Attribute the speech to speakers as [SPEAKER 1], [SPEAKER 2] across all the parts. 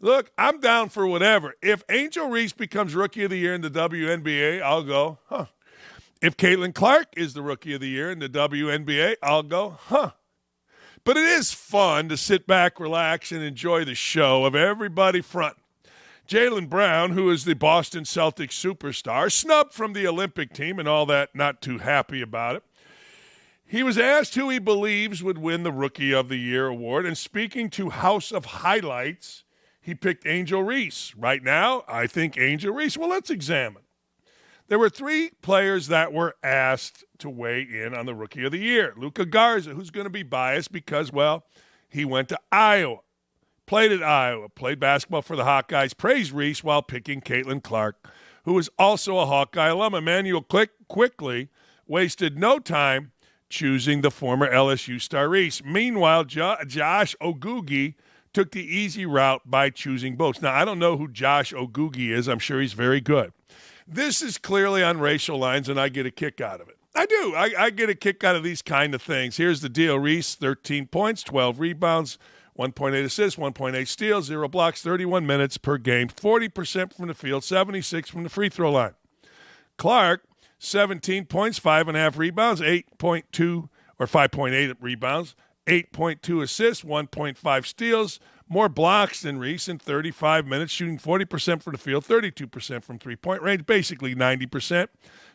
[SPEAKER 1] Look, I'm down for whatever. If Angel Reese becomes Rookie of the Year in the WNBA, I'll go, huh. If Caitlin Clark is the Rookie of the Year in the WNBA, I'll go, huh. But it is fun to sit back, relax, and enjoy the show of everybody fronting. Jaylen Brown, who is the Boston Celtics superstar, snubbed from the Olympic team and all that, not too happy about it. He was asked who he believes would win the Rookie of the Year award, and speaking to House of Highlights, he picked Angel Reese. Right now, I think Angel Reese. Well, let's examine. There were 3 players that were asked to weigh in on the Rookie of the Year. Luka Garza, who's going to be biased because, well, he went to Iowa, played at Iowa, played basketball for the Hawkeyes, praised Reese while picking Caitlin Clark, who is also a Hawkeye alum. Emmanuel quickly wasted no time choosing the former LSU star Reese. Meanwhile, Josh Ogugi took the easy route by choosing both. Now, I don't know who Josh Ogugi is. I'm sure he's very good. This is clearly on racial lines, and I get a kick out of it. I do. I get a kick out of these kind of things. Here's the deal. Reese, 13 points, 12 rebounds, 1.8 assists, 1.8 steals, 0 blocks, 31 minutes per game, 40% from the field, 76 from the free throw line. Clark, 17 points, 5.5 rebounds, 8.2 or 5.8 rebounds, 8.2 assists, 1.5 steals, more blocks than Reese in 35 minutes, shooting 40% from the field, 32% from three-point range, basically 90%.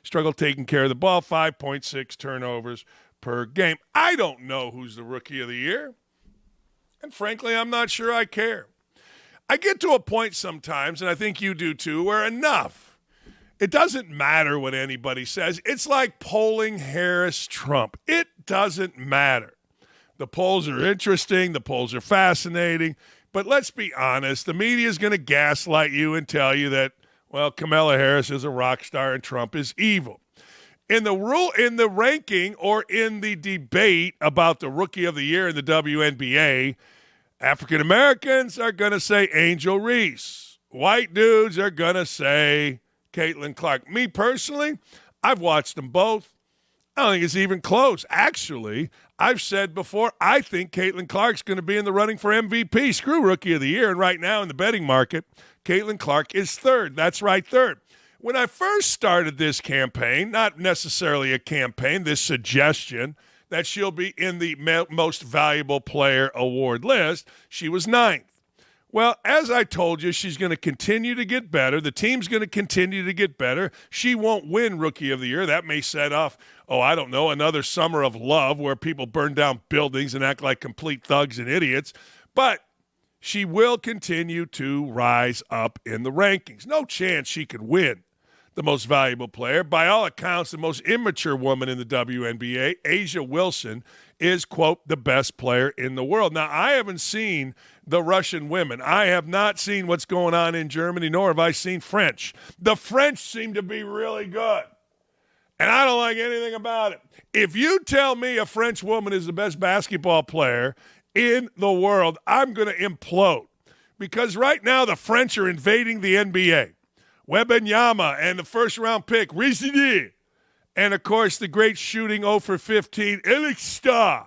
[SPEAKER 1] Struggled taking care of the ball, 5.6 turnovers per game. I don't know who's the Rookie of the Year, and frankly, I'm not sure I care. I get to a point sometimes, and I think you do too, where enough. It doesn't matter what anybody says. It's like polling Harris-Trump. It doesn't matter. The polls are interesting. The polls are fascinating. But let's be honest. The media is going to gaslight you and tell you that, well, Kamala Harris is a rock star and Trump is evil. In the ranking or in the debate about the Rookie of the Year in the WNBA, African Americans are going to say Angel Reese. White dudes are going to say Caitlin Clark. Me personally, I've watched them both. I don't think it's even close. Actually, I've said before, I think Caitlin Clark's going to be in the running for MVP. Screw Rookie of the Year. And right now in the betting market, Caitlin Clark is third. That's right, third. When I first started this campaign, not necessarily a campaign, this suggestion that she'll be in the most valuable player award list, she was ninth. Well, as I told you, she's going to continue to get better. The team's going to continue to get better. She won't win Rookie of the Year. That may set off, another summer of love where people burn down buildings and act like complete thugs and idiots. But she will continue to rise up in the rankings. No chance she could win the most valuable player. By all accounts, the most immature woman in the WNBA, A'ja Wilson, is, quote, the best player in the world. Now, I haven't seen the Russian women. I have not seen what's going on in Germany, nor have I seen French. The French seem to be really good, and I don't like anything about it. If you tell me a French woman is the best basketball player in the world, I'm going to implode, because right now the French are invading the NBA. Wembanyama and the first-round pick, Reese, and, of course, the great shooting 0 for 15, Sa.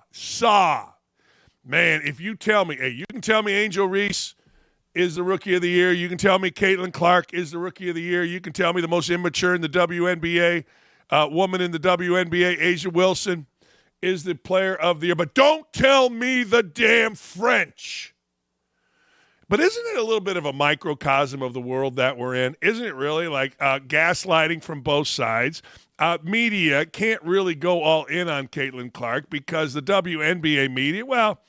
[SPEAKER 1] Man, if you tell me, you can tell me Angel Reese is the Rookie of the Year. You can tell me Caitlin Clark is the Rookie of the Year. You can tell me the most immature in the WNBA, woman in the WNBA, A'ja Wilson, is the player of the year. But don't tell me the damn French. But isn't it a little bit of a microcosm of the world that we're in? Isn't it really like gaslighting from both sides? Media can't really go all in on Caitlin Clark because the WNBA media, well,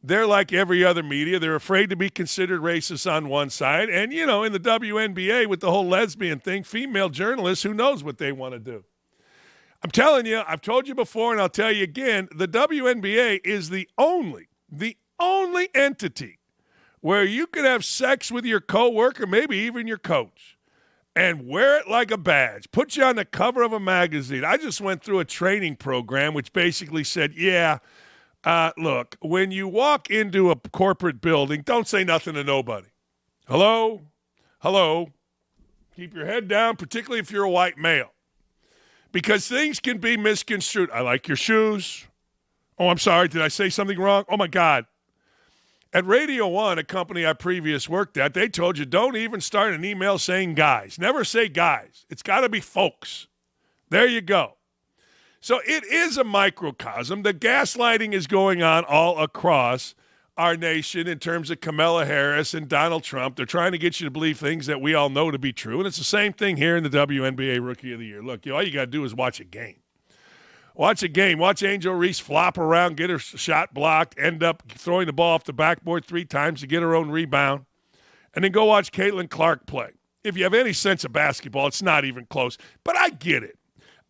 [SPEAKER 1] they're like every other media. They're afraid to be considered racist on one side. And, in the WNBA with the whole lesbian thing, female journalists, who knows what they want to do. I'm telling you, I've told you before and I'll tell you again, the WNBA is the only entity where you could have sex with your coworker, maybe even your coach, and wear it like a badge. Put you on the cover of a magazine. I just went through a training program which basically said, look, when you walk into a corporate building, don't say nothing to nobody. Hello? Keep your head down, particularly if you're a white male, because things can be misconstrued. I like your shoes. Oh, I'm sorry. Did I say something wrong? Oh, my God. At Radio 1, a company I previously worked at, they told you don't even start an email saying guys. Never say guys. It's got to be folks. There you go. So it is a microcosm. The gaslighting is going on all across our nation in terms of Kamala Harris and Donald Trump. They're trying to get you to believe things that we all know to be true. And it's the same thing here in the WNBA Rookie of the Year. Look, all you got to do is watch a game. Watch a game. Watch Angel Reese flop around, get her shot blocked, end up throwing the ball off the backboard 3 times to get her own rebound, and then go watch Caitlin Clark play. If you have any sense of basketball, it's not even close. But I get it.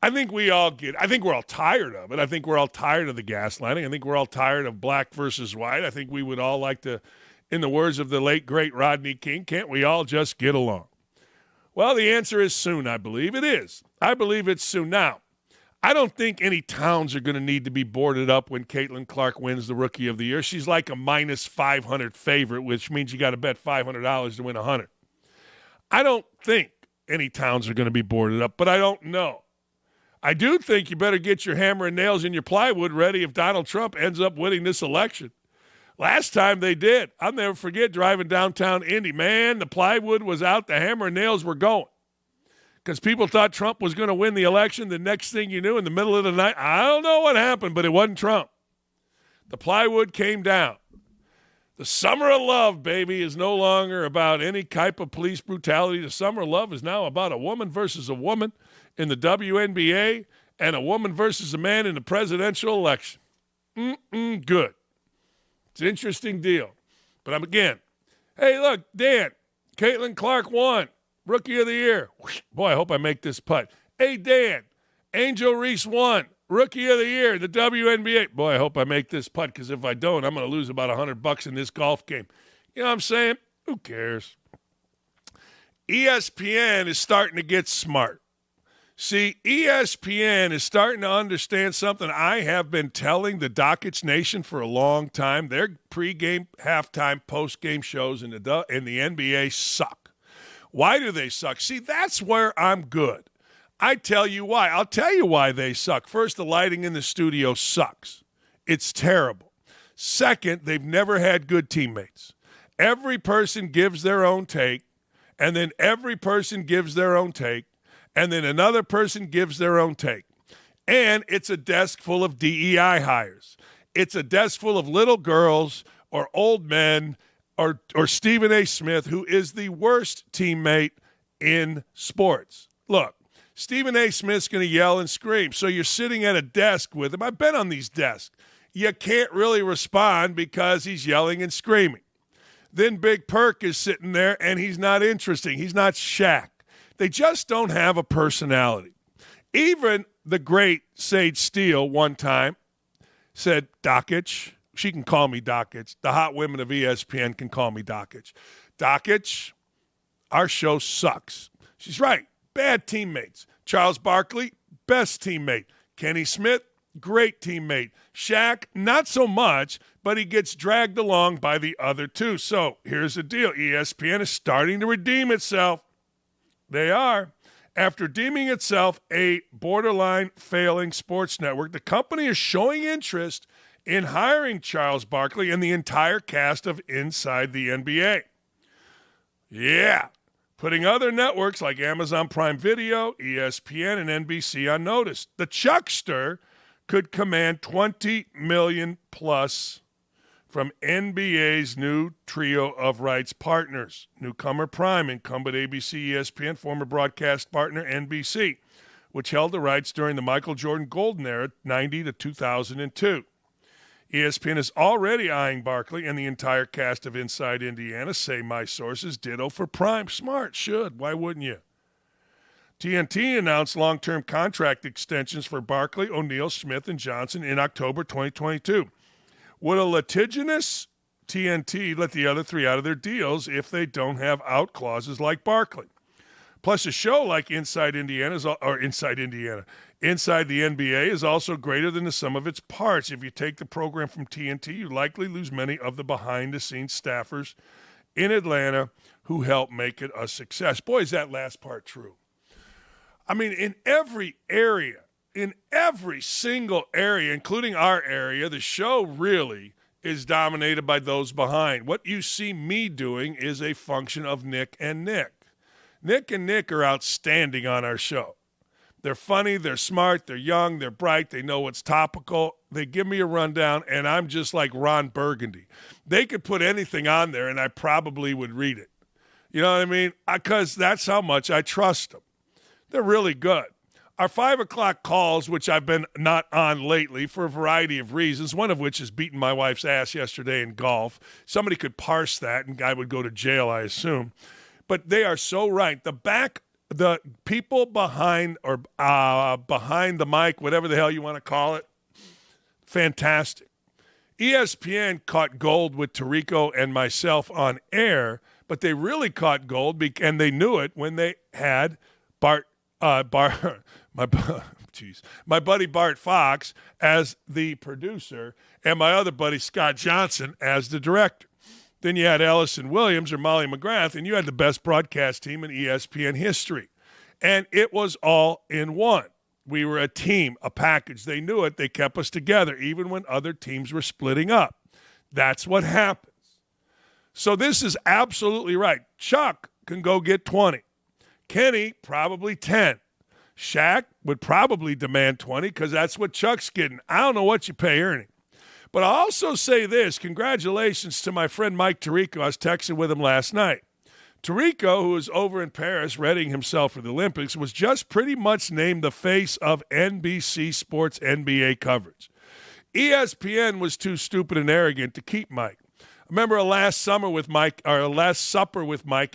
[SPEAKER 1] I think we all get it. I think we're all tired of it. I think we're all tired of the gaslighting. I think we're all tired of black versus white. I think we would all like to, in the words of the late, great Rodney King, can't we all just get along? Well, the answer is soon, I believe. It is. I believe it's soon. Now, I don't think any towns are going to need to be boarded up when Caitlin Clark wins the Rookie of the Year. She's like a minus 500 favorite, which means you got to bet $500 to win 100. I don't think any towns are going to be boarded up, but I don't know. I do think you better get your hammer and nails and your plywood ready if Donald Trump ends up winning this election. Last time they did, I'll never forget driving downtown Indy. Man, the plywood was out, the hammer and nails were going. Because people thought Trump was going to win the election. The next thing you knew, in the middle of the night, I don't know what happened, but it wasn't Trump. The plywood came down. The summer of love, baby, is no longer about any type of police brutality. The summer of love is now about a woman versus a woman in the WNBA and a woman versus a man in the presidential election. Good. It's an interesting deal. But again, hey, look, Dan, Caitlin Clark won. Rookie of the Year. Boy, I hope I make this putt. Hey, Dan, Angel Reese won. Rookie of the Year, the WNBA. Boy, I hope I make this putt, because if I don't, I'm going to lose about $100 in this golf game. You know what I'm saying? Who cares? ESPN is starting to get smart. See, ESPN is starting to understand something I have been telling the Dakich Nation for a long time. Their pregame, halftime, postgame shows in the NBA suck. Why do they suck? See, that's where I'm good. I tell you why. I'll tell you why they suck. First, the lighting in the studio sucks. It's terrible. Second, they've never had good teammates. Every person gives their own take, and then every person gives their own take, and then another person gives their own take. And it's a desk full of DEI hires. It's a desk full of little girls or old men or Stephen A. Smith, who is the worst teammate in sports. Look, Stephen A. Smith's going to yell and scream. So you're sitting at a desk with him. I've been on these desks. You can't really respond because he's yelling and screaming. Then Big Perk is sitting there, and he's not interesting. He's not Shaq. They just don't have a personality. Even the great Sage Steele one time said, Dakich, she can call me Dakich. The hot women of ESPN can call me Dakich. Dakich, our show sucks. She's right. Bad teammates. Charles Barkley, best teammate. Kenny Smith, great teammate. Shaq, not so much, but he gets dragged along by the other two. So here's the deal. ESPN is starting to redeem itself. They are. After deeming itself a borderline failing sports network, the company is showing interest in hiring Charles Barkley and the entire cast of Inside the NBA. Yeah, putting other networks like Amazon Prime Video, ESPN, and NBC on notice. The Chuckster could command $20 million plus from NBA's new trio of rights partners. Newcomer Prime, incumbent ABC, ESPN, former broadcast partner NBC, which held the rights during the Michael Jordan Golden Era, 90 to 2002. ESPN is already eyeing Barkley and the entire cast of Inside Indiana, say my sources. Ditto for Prime. Smart, should. Why wouldn't you? TNT announced long-term contract extensions for Barkley, O'Neal, Smith, and Johnson in October 2022. Would a litigious TNT let the other three out of their deals if they don't have out clauses like Barkley? Plus, a show like Inside the NBA is also greater than the sum of its parts. If you take the program from TNT, you likely lose many of the behind-the-scenes staffers in Atlanta who helped make it a success. Boy, is that last part true. I mean, in every area, in every single area, including our area, the show really is dominated by those behind. What you see me doing is a function of Nick and Nick. Nick and Nick are outstanding on our show. They're funny, they're smart, they're young, they're bright, they know what's topical. They give me a rundown, and I'm just like Ron Burgundy. They could put anything on there, and I probably would read it. You know what I mean? Because that's how much I trust them. They're really good. Our 5 o'clock calls, which I've been not on lately for a variety of reasons, one of which is beating my wife's ass yesterday in golf. Somebody could parse that, and I would go to jail, I assume. But they are so right. The people behind or behind the mic, whatever the hell you want to call it, fantastic. ESPN caught gold with Tirico and myself on air, but they really caught gold, and they knew it when they had my buddy Bart Fox as the producer and my other buddy Scott Johnson as the director. Then you had Ellison Williams or Molly McGrath, and you had the best broadcast team in ESPN history. And it was all in one. We were a team, a package. They knew it. They kept us together, even when other teams were splitting up. That's what happens. So this is absolutely right. Chuck can go get 20. Kenny, probably 10. Shaq would probably demand 20 because that's what Chuck's getting. I don't know what you pay Ernie. But I'll also say this. Congratulations to my friend Mike Tirico. I was texting with him last night. Tirico, who is over in Paris readying himself for the Olympics, was just pretty much named the face of NBC Sports NBA coverage. ESPN was too stupid and arrogant to keep Mike. I remember a last supper with Mike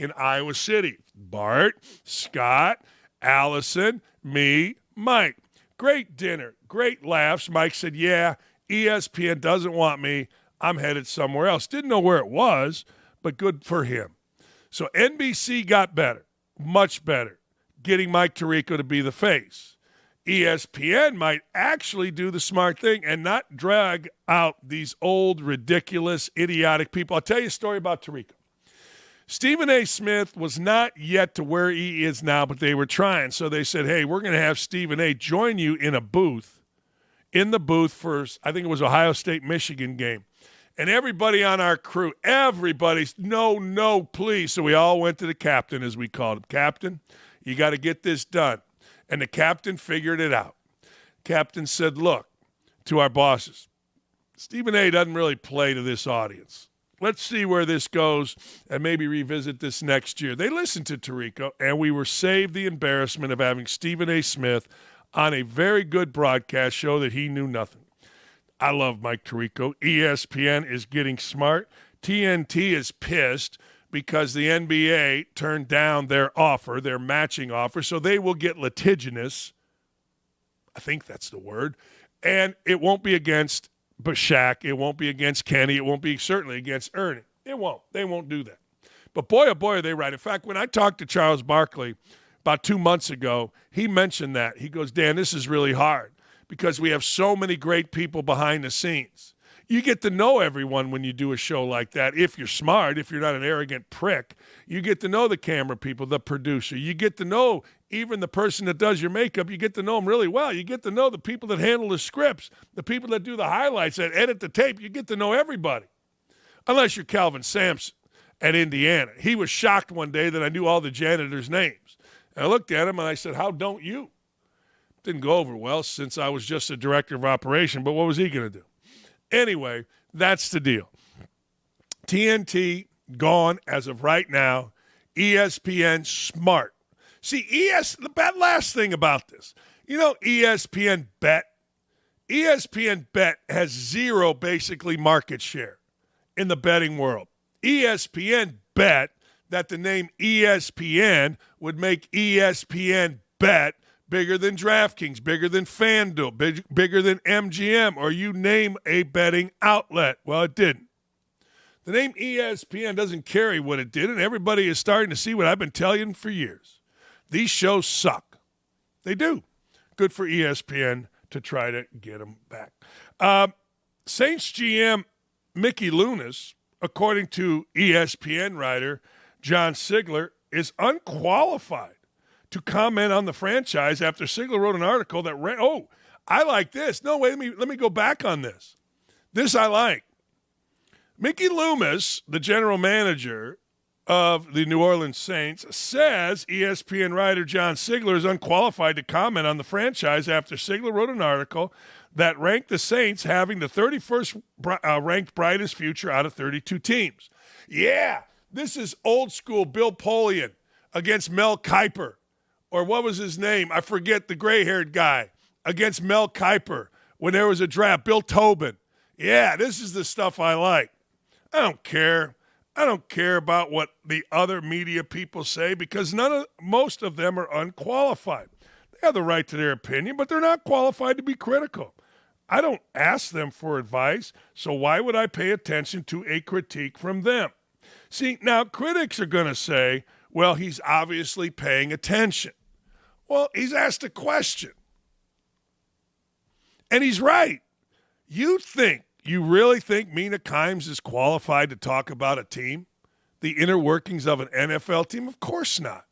[SPEAKER 1] in Iowa City. Bart, Scott, Allison, me, Mike. Great dinner, great laughs. Mike said, yeah, ESPN doesn't want me. I'm headed somewhere else. Didn't know where it was, but good for him. So NBC got better, much better, getting Mike Tirico to be the face. ESPN might actually do the smart thing and not drag out these old, ridiculous, idiotic people. I'll tell you a story about Tirico. Stephen A. Smith was not yet to where he is now, but they were trying. So they said, hey, we're going to have Stephen A. join you in the booth for, I think it was Ohio State-Michigan game. And everybody on our crew, everybody's, no, please. So we all went to the captain, as we called him. Captain, you got to get this done. And the captain figured it out. Captain said, look, to our bosses, Stephen A. doesn't really play to this audience. Let's see where this goes and maybe revisit this next year. They listened to Tirico, and we were saved the embarrassment of having Stephen A. Smith on a very good broadcast show that he knew nothing. I love Mike Tirico. ESPN is getting smart. TNT is pissed because the NBA turned down their offer, their matching offer, so they will get litigious. I think that's the word. And it won't be against Shaq. It won't be against Kenny. It won't be certainly against Ernie. It won't. They won't do that. But boy, oh boy, are they right. In fact, when I talked to Charles Barkley about 2 months ago, he mentioned that. He goes, Dan, this is really hard because we have so many great people behind the scenes. You get to know everyone when you do a show like that. If you're smart, if you're not an arrogant prick, you get to know the camera people, the producer. You get to know even the person that does your makeup. You get to know them really well. You get to know the people that handle the scripts, the people that do the highlights, that edit the tape. You get to know everybody, unless you're Calvin Sampson at Indiana. He was shocked one day that I knew all the janitors' names. And I looked at him and I said, how don't you? Didn't go over well since I was just a director of operation, but what was he going to do? Anyway, that's the deal. TNT gone as of right now. ESPN smart. See, that last thing about this, ESPN Bet. ESPN Bet has zero basically market share in the betting world. ESPN Bet that the name ESPN would make ESPN Bet bigger than DraftKings, bigger than FanDuel, bigger than MGM, or you name a betting outlet. Well, it didn't. The name ESPN doesn't carry what it did, and everybody is starting to see what I've been telling you for years. These shows suck. They do. Good for ESPN to try to get them back. Saints GM Mickey Loomis, according to ESPN writer John Sigler, is unqualified to comment on the franchise after Sigler wrote an article that I like this. No, wait, let me go back on this. This I like. Mickey Loomis, the general manager of the New Orleans Saints, says ESPN writer John Sigler is unqualified to comment on the franchise after Sigler wrote an article that ranked the Saints having the 31st ranked brightest future out of 32 teams. Yeah, this is old school Bill Polian against Mel Kiper. Or what was his name? I forget, the gray-haired guy against Mel Kiper when there was a draft. Bill Tobin. Yeah, this is the stuff I like. I don't care. I don't care about what the other media people say because most of them are unqualified. They have the right to their opinion, but they're not qualified to be critical. I don't ask them for advice, so why would I pay attention to a critique from them? See, now critics are going to say, well, he's obviously paying attention. Well, he's asked a question. And he's right. You really think Mina Kimes is qualified to talk about a team? The inner workings of an NFL team? Of course not.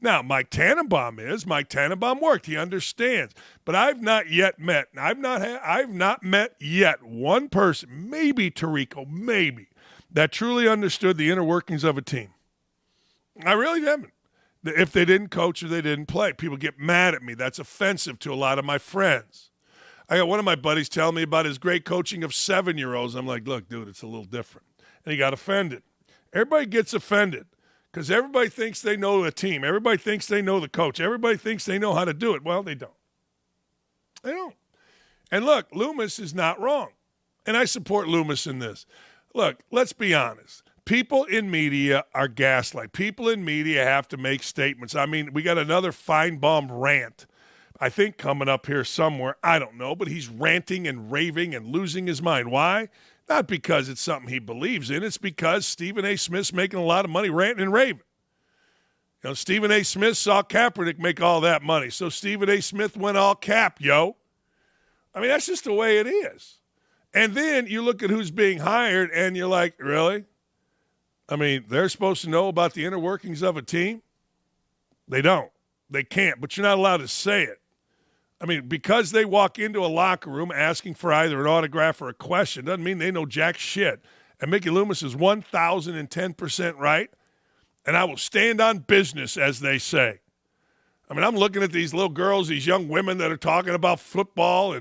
[SPEAKER 1] Now, Mike Tannenbaum is. Mike Tannenbaum worked. He understands. But I've not met yet one person, maybe Tirico, maybe, that truly understood the inner workings of a team. I really haven't. If they didn't coach or they didn't play, people get mad at me. That's offensive to a lot of my friends. I got one of my buddies telling me about his great coaching of 7-year-olds. I'm like, look, dude, it's a little different. And he got offended. Everybody gets offended because everybody thinks they know the team. Everybody thinks they know the coach. Everybody thinks they know how to do it. Well, they don't. They don't. And look, Loomis is not wrong. And I support Loomis in this. Look, let's be honest. People in media are gaslight. People in media have to make statements. I mean, we got another Feinbaum rant, I think, coming up here somewhere. I don't know, but he's ranting and raving and losing his mind. Why? Not because it's something he believes in. It's because Stephen A. Smith's making a lot of money ranting and raving. You know, Stephen A. Smith saw Kaepernick make all that money, so Stephen A. Smith went all cap, yo. I mean, that's just the way it is. And then you look at who's being hired, and you're like, really? I mean, they're supposed to know about the inner workings of a team? They don't. They can't, but you're not allowed to say it. I mean, because they walk into a locker room asking for either an autograph or a question doesn't mean they know jack shit. And Mickey Loomis is 1,010% right, and I will stand on business, as they say. I mean, I'm looking at these little girls, these young women that are talking about football.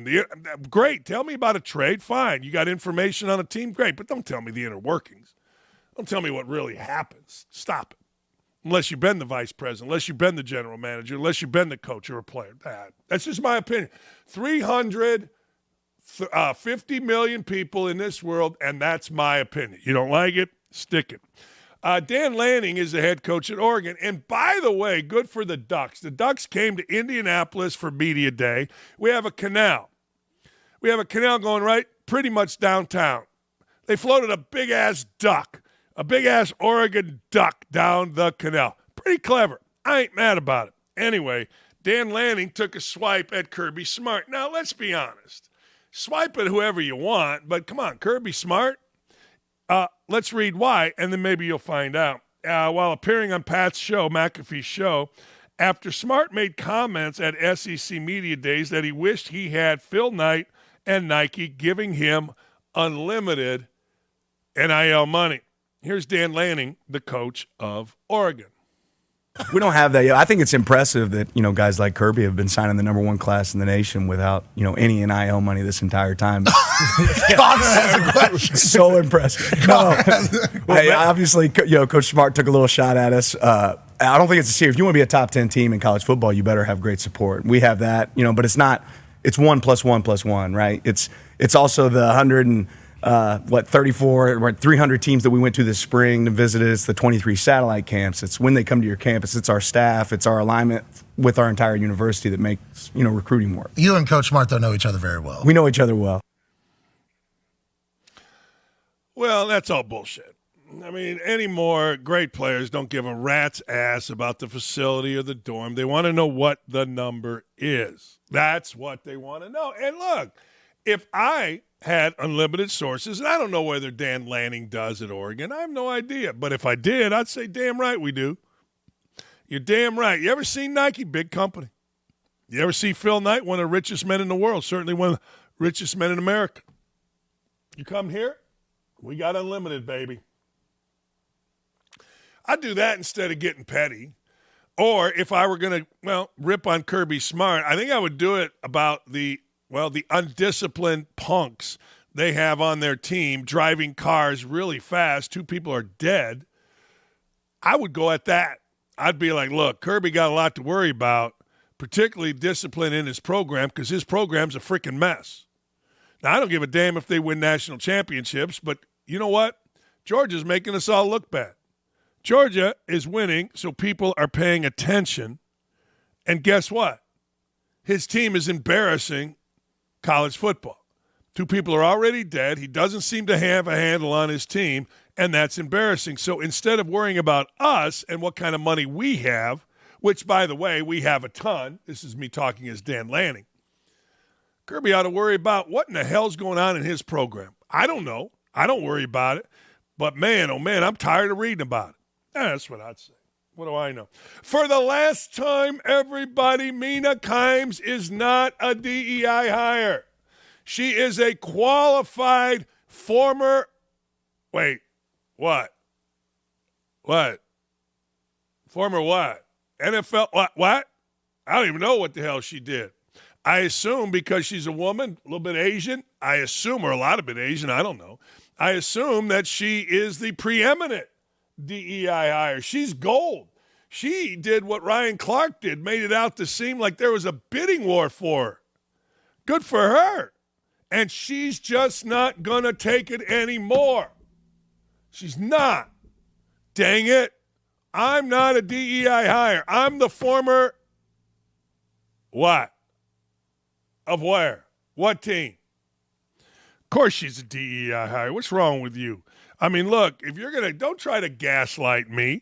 [SPEAKER 1] Great, tell me about a trade, fine. You got information on a team, great, but don't tell me the inner workings. Don't tell me what really happens. Stop it. Unless you've been the vice president, unless you've been the general manager, unless you've been the coach or a player. That's just my opinion. 350 million people in this world, and that's my opinion. You don't like it? Stick it. Dan Lanning is the head coach at Oregon. And by the way, good for the Ducks. The Ducks came to Indianapolis for Media Day. We have a canal. We have a canal going right pretty much downtown. They floated a big-ass duck. A big-ass Oregon duck down the canal. Pretty clever. I ain't mad about it. Anyway, Dan Lanning took a swipe at Kirby Smart. Now, let's be honest. Swipe at whoever you want, but come on, Kirby Smart? Let's read why, and then maybe you'll find out. While appearing on Pat's show, McAfee's show, after Smart made comments at SEC Media Days that he wished he had Phil Knight and Nike giving him unlimited NIL money. Here's Dan Lanning, the coach of Oregon.
[SPEAKER 2] We don't have that yet. I think it's impressive that, guys like Kirby have been signing the number one class in the nation without, any NIL money this entire time. So impressive. No. Hey, obviously, Coach Smart took a little shot at us. I don't think it's a serious. If you want to be a top 10 team in college football, you better have great support. We have that, but it's not. It's 1 + 1 + 1, right? It's also the 34 or 300 teams that we went to this spring to visit. It's the 23 satellite camps. It's when they come to your campus. It's our staff. It's our alignment with our entire university that makes, recruiting work.
[SPEAKER 3] You and Coach Smart don't know each other very well.
[SPEAKER 2] We know each other well.
[SPEAKER 1] Well, that's all bullshit. I mean, any more great players don't give a rat's ass about the facility or the dorm. They want to know what the number is. That's what they want to know. And look, if I had unlimited sources, and I don't know whether Dan Lanning does at Oregon. I have no idea. But if I did, I'd say damn right we do. You're damn right. You ever seen Nike? Big company. You ever see Phil Knight, one of the richest men in the world, certainly one of the richest men in America? You come here, We got unlimited, baby. I'd do that instead of getting petty. Or if I were going to, rip on Kirby Smart, I think I would do it about the undisciplined punks they have on their team driving cars really fast. 2 people are dead. I would go at that. I'd be like, look, Kirby got a lot to worry about, particularly discipline in his program, because his program's a freaking mess. Now, I don't give a damn if they win national championships, but you know what? Georgia's making us all look bad. Georgia is winning, so people are paying attention. And guess what? His team is embarrassing college football. 2 people are already dead. He doesn't seem to have a handle on his team, and that's embarrassing. So instead of worrying about us and what kind of money we have, which, by the way, we have a ton. This is me talking as Dan Lanning. Kirby ought to worry about what in the hell's going on in his program. I don't know. I don't worry about it. But, man, oh, man, I'm tired of reading about it. That's what I'd say. What do I know? For the last time, everybody, Mina Kimes is not a DEI hire. She is a qualified former – wait, what? What? Former what? NFL – what? I don't even know what the hell she did. I assume because she's a woman, a little bit Asian, I assume, or a lot of bit Asian, I don't know. I assume that she is the preeminent DEI hire. She's gold. She did what Ryan Clark did, made it out to seem like there was a bidding war for her. Good for her. And she's just not going to take it anymore. She's not. Dang it. I'm not a DEI hire. I'm the former what? Of where? What team? Of course she's a DEI hire. What's wrong with you? I mean, look, if you're going to, don't try to gaslight me.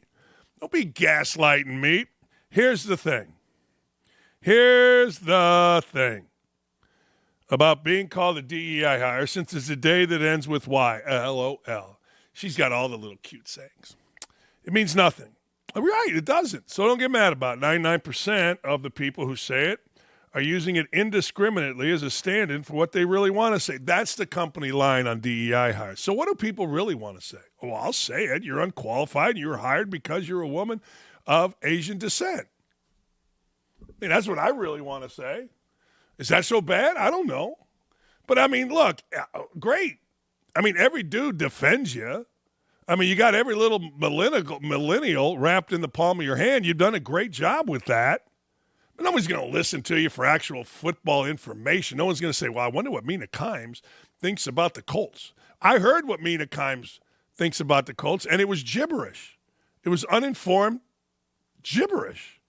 [SPEAKER 1] Don't be gaslighting me. Here's the thing. Here's the thing about being called a DEI hire, since it's a day that ends with Y, LOL. She's got all the little cute sayings. It means nothing. Right, it doesn't. So don't get mad about it. 99% of the people who say it are using it indiscriminately as a stand-in for what they really want to say. That's the company line on DEI hires. So what do people really want to say? Well, I'll say it. You're unqualified. You were hired because you're a woman of Asian descent. I mean, that's what I really want to say. Is that so bad? I don't know. But, I mean, look, great. I mean, every dude defends you. I mean, you got every little millennial wrapped in the palm of your hand. You've done a great job with that. But nobody's going to listen to you for actual football information. No one's going to say, well, I wonder what Mina Kimes thinks about the Colts. I heard what Mina Kimes thinks about the Colts, and it was gibberish. It was uninformed gibberish.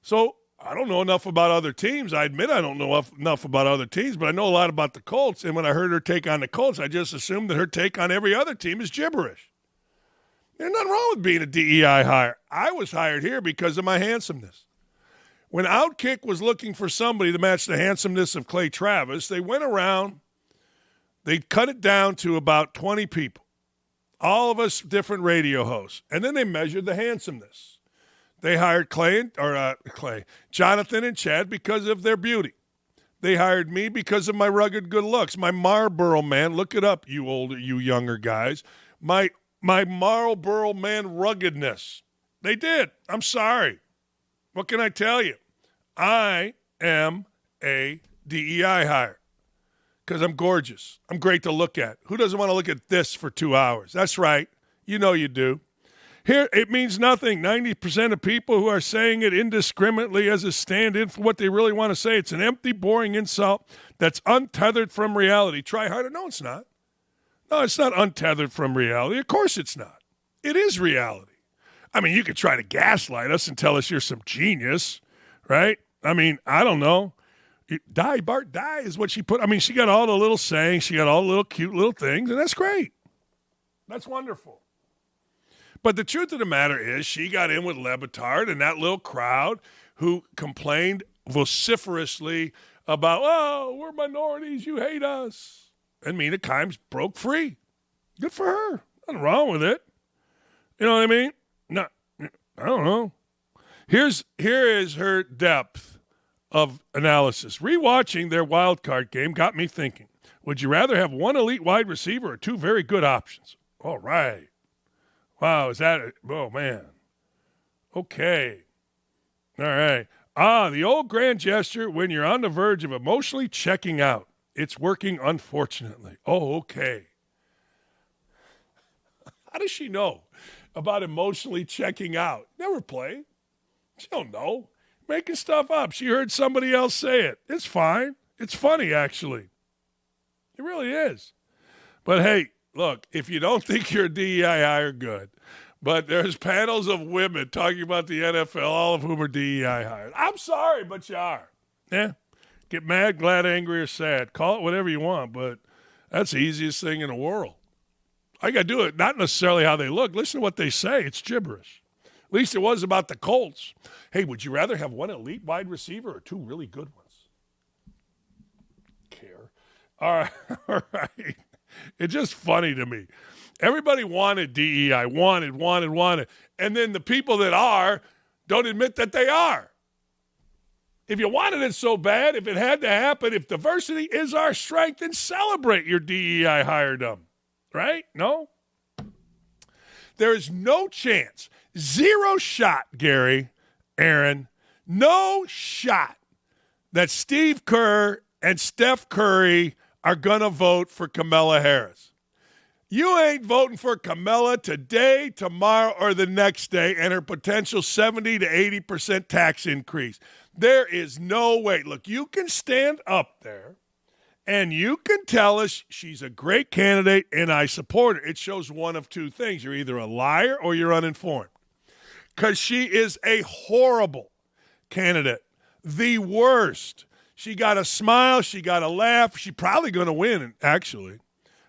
[SPEAKER 1] So I don't know enough about other teams. I admit I don't know enough about other teams, but I know a lot about the Colts. And when I heard her take on the Colts, I just assumed that her take on every other team is gibberish. There's nothing wrong with being a DEI hire. I was hired here because of my handsomeness. When OutKick was looking for somebody to match the handsomeness of Clay Travis, they went around, they cut it down to about 20 people, all of us different radio hosts, and then they measured the handsomeness. They hired Jonathan and Chad because of their beauty. They hired me because of my rugged good looks, my Marlboro man. Look it up, you younger guys. My Marlboro man ruggedness. They did. I'm sorry. What can I tell you? I am a DEI hire because I'm gorgeous. I'm great to look at. Who doesn't want to look at this for 2 hours? That's right. You know you do. Here, it means nothing. 90% of people who are saying it indiscriminately as a stand-in for what they really want to say, it's an empty, boring insult that's untethered from reality. Try harder. No, it's not. No, it's not untethered from reality. Of course it's not. It is reality. I mean, you could try to gaslight us and tell us you're some genius, right? I mean, I don't know. Die, Bart, die is what she put. I mean, she got all the little sayings. She got all the little cute little things, and that's great. That's wonderful. But the truth of the matter is she got in with Le Batard and that little crowd who complained vociferously about, oh, we're minorities, you hate us. And Mina Kimes broke free. Good for her. Nothing wrong with it. You know what I mean? No, I don't know. Here is her depth of analysis. Rewatching their wild card game got me thinking, would you rather have one elite wide receiver or two very good options? All right. Wow, is that it? Oh, man. Okay. All right. The old grand gesture when you're on the verge of emotionally checking out. It's working, unfortunately. Oh, okay. How does she know about emotionally checking out? Never played. She don't know. Making stuff up. She heard somebody else say it. It's fine. It's funny, actually. It really is. But, hey, look, if you don't think you're a DEI hire, good. But there's panels of women talking about the NFL, all of whom are DEI hires. I'm sorry, but you are. Yeah. Get mad, glad, angry, or sad. Call it whatever you want, but that's the easiest thing in the world. I got to do it, not necessarily how they look. Listen to what they say. It's gibberish. At least it was about the Colts. Hey, would you rather have one elite wide receiver or two really good ones? Care. All right. It's just funny to me. Everybody wanted DEI, wanted. And then the people that are don't admit that they are. If you wanted it so bad, if it had to happen, if diversity is our strength, then celebrate your DEI hiredom. Right? No? There is no chance, zero shot, Gary, Aaron, no shot that Steve Kerr and Steph Curry are going to vote for Kamala Harris. You ain't voting for Kamala today, tomorrow, or the next day and her potential 70 to 80% tax increase. There is no way. Look, you can stand up there and you can tell us she's a great candidate and I support her. It shows one of two things. You're either a liar or you're uninformed. Because she is a horrible candidate. The worst. She got a smile. She got a laugh. She's probably going to win, actually.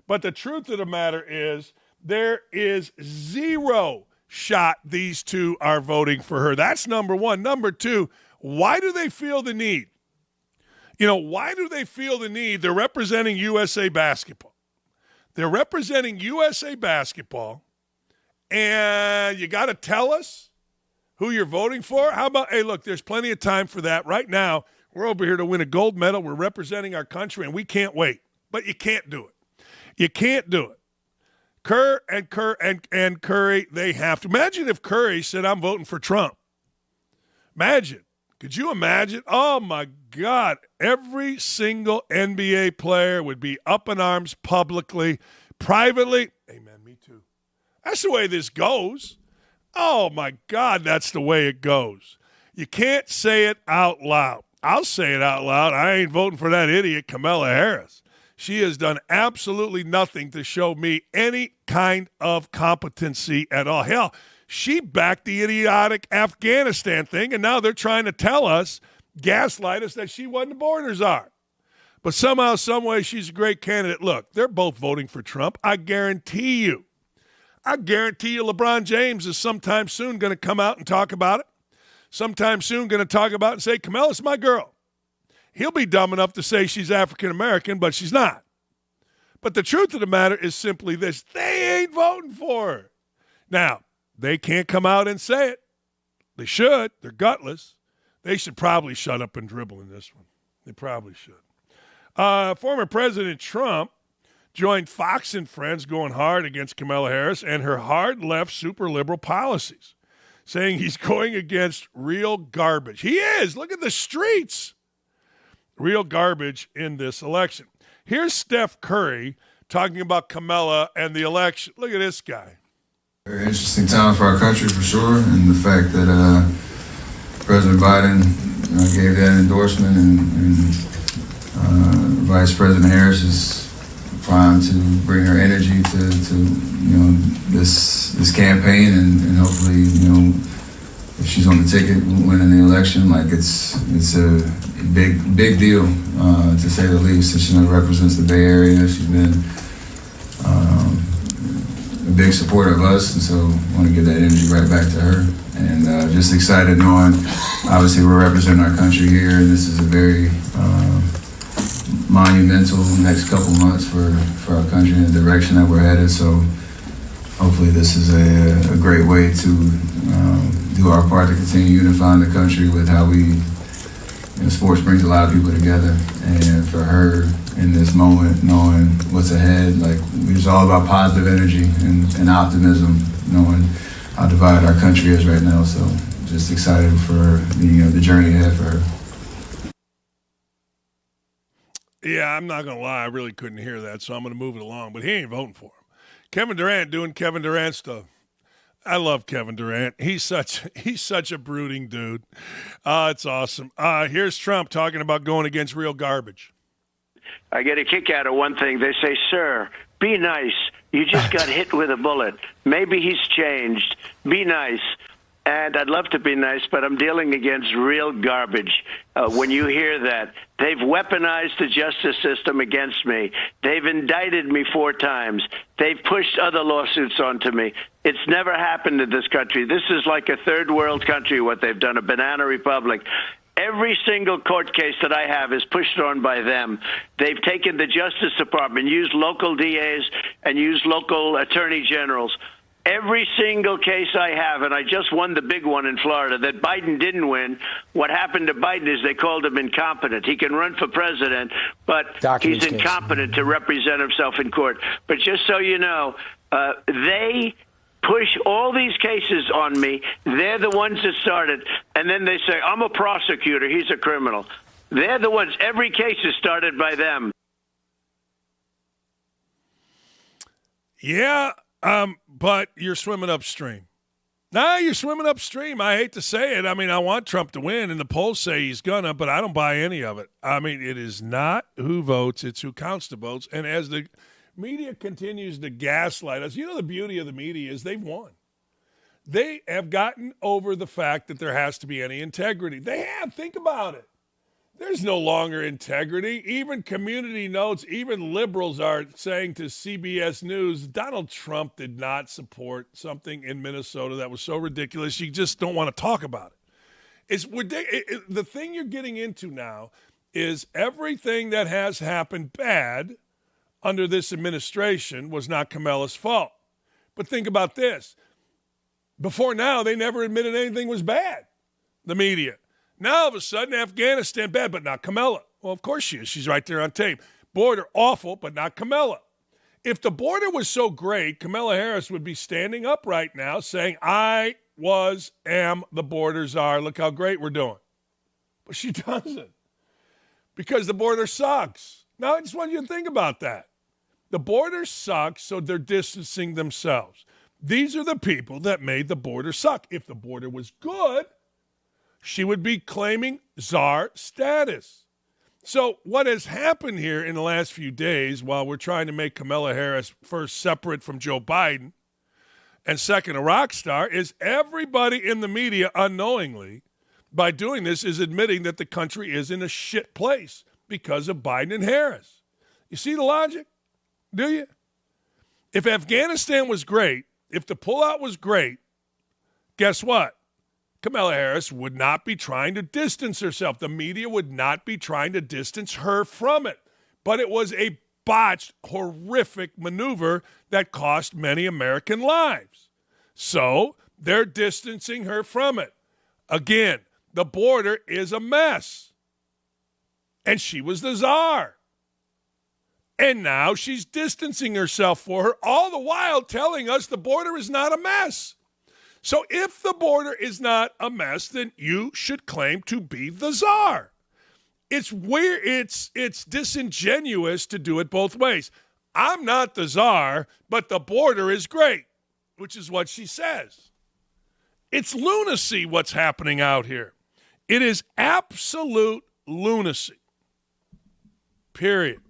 [SPEAKER 1] But the truth of the matter is there is zero shot these two are voting for her. That's number one. Number two, why do they feel the need? Why do they feel the need? They're representing USA Basketball. They're representing USA Basketball, and you got to tell us who you're voting for? How about, hey, look, there's plenty of time for that. Right now, we're over here to win a gold medal. We're representing our country, and we can't wait. But you can't do it. You can't do it. Kerr and Curry, they have to. Imagine if Curry said, I'm voting for Trump. Imagine. Could you imagine? Oh, my God. Every single NBA player would be up in arms publicly, privately. Amen, me too. That's the way this goes. Oh, my God, that's the way it goes. You can't say it out loud. I'll say it out loud. I ain't voting for that idiot Kamala Harris. She has done absolutely nothing to show me any kind of competency at all. Hell, she backed the idiotic Afghanistan thing, and now they're trying to tell us, gaslight us, that she wasn't the border czar. But somehow, some way, she's a great candidate. Look, they're both voting for Trump. I guarantee you LeBron James is sometime soon going to come out and talk about it. Sometime soon going to talk about it and say, Kamala's my girl. He'll be dumb enough to say she's African-American, but she's not. But the truth of the matter is simply this. They ain't voting for her. Now, they can't come out and say it. They should. They're gutless. They should probably shut up and dribble in this one. They probably should. Former President Trump joined Fox and Friends going hard against Kamala Harris and her hard left super liberal policies, saying he's going against real garbage. He is. Look at the streets. Real garbage in this election. Here's Steph Curry talking about Kamala and the election. Look at this guy.
[SPEAKER 4] Very interesting time for our country, for sure, and the fact that President Biden gave that endorsement and Vice President Harris is primed to bring her energy to this campaign and hopefully, if she's on the ticket winning the election, like it's a big deal to say the least. She represents the Bay Area. She's been a big supporter of us, and so I want to give that energy right back to her. And just excited knowing, obviously, we're representing our country here, and this is a very monumental next couple months for our country and the direction that we're headed. So hopefully this is a great way to do our part to continue unifying the country with how we sports brings a lot of people together, and for her in this moment, knowing what's ahead, like it's all about positive energy and optimism, knowing how divided our country is right now. So just excited for the journey ahead for her.
[SPEAKER 1] Yeah, I'm not going to lie. I really couldn't hear that, so I'm going to move it along. But he ain't voting for him. Kevin Durant doing Kevin Durant stuff. I love Kevin Durant. He's such a brooding dude. It's awesome. Here's Trump talking about going against real garbage.
[SPEAKER 5] I get a kick out of one thing. They say, sir, be nice. You just got hit with a bullet. Maybe he's changed. Be nice. And I'd love to be nice, but I'm dealing against real garbage. When you hear that, they've weaponized the justice system against me. They've indicted me 4 times. They've pushed other lawsuits onto me. It's never happened in this country. This is like a third world country, what they've done, a banana republic. Every single court case that I have is pushed on by them. They've taken the Justice Department, used local DAs, and used local attorney generals. Every single case I have, and I just won the big one in Florida, that Biden didn't win. What happened to Biden is they called him incompetent. He can run for president, but he's incompetent to represent himself in court. But just so you know, they push all these cases on me. They're the ones that started. And then they say, I'm a prosecutor. He's a criminal. They're the ones. Every case is started by them.
[SPEAKER 1] Yeah. But you're swimming upstream. You're swimming upstream. I hate to say it. I mean, I want Trump to win, and the polls say he's gonna, but I don't buy any of it. I mean, it is not who votes, it's who counts the votes. And as the media continues to gaslight us, the beauty of the media is they've won. They have gotten over the fact that there has to be any integrity. They have. Think about it. There's no longer integrity. Even community notes, even liberals are saying to CBS News, Donald Trump did not support something in Minnesota that was so ridiculous, you just don't want to talk about it. It's ridiculous. The thing you're getting into now is everything that has happened bad under this administration was not Kamala's fault. But think about this. Before now, they never admitted anything was bad, the media. Now, all of a sudden, Afghanistan, bad, but not Kamala. Well, of course she is. She's right there on tape. Border, awful, but not Kamala. If the border was so great, Kamala Harris would be standing up right now saying, I am the border czar. Look how great we're doing. But she doesn't because the border sucks. Now, I just want you to think about that. The border sucks, so they're distancing themselves. These are the people that made the border suck. If the border was good, she would be claiming czar status. So what has happened here in the last few days while we're trying to make Kamala Harris first separate from Joe Biden and second a rock star is everybody in the media unknowingly by doing this is admitting that the country is in a shit place because of Biden and Harris. You see the logic? Do you? If Afghanistan was great, if the pullout was great, guess what? Kamala Harris would not be trying to distance herself. The media would not be trying to distance her from it. But it was a botched, horrific maneuver that cost many American lives. So they're distancing her from it. Again, the border is a mess. And she was the czar. And now she's distancing herself for her, all the while telling us the border is not a mess. So if the border is not a mess, then you should claim to be the czar. It's weird. It's disingenuous to do it both ways. I'm not the czar, but the border is great, which is what she says. It's lunacy what's happening out here. It is absolute lunacy. Period.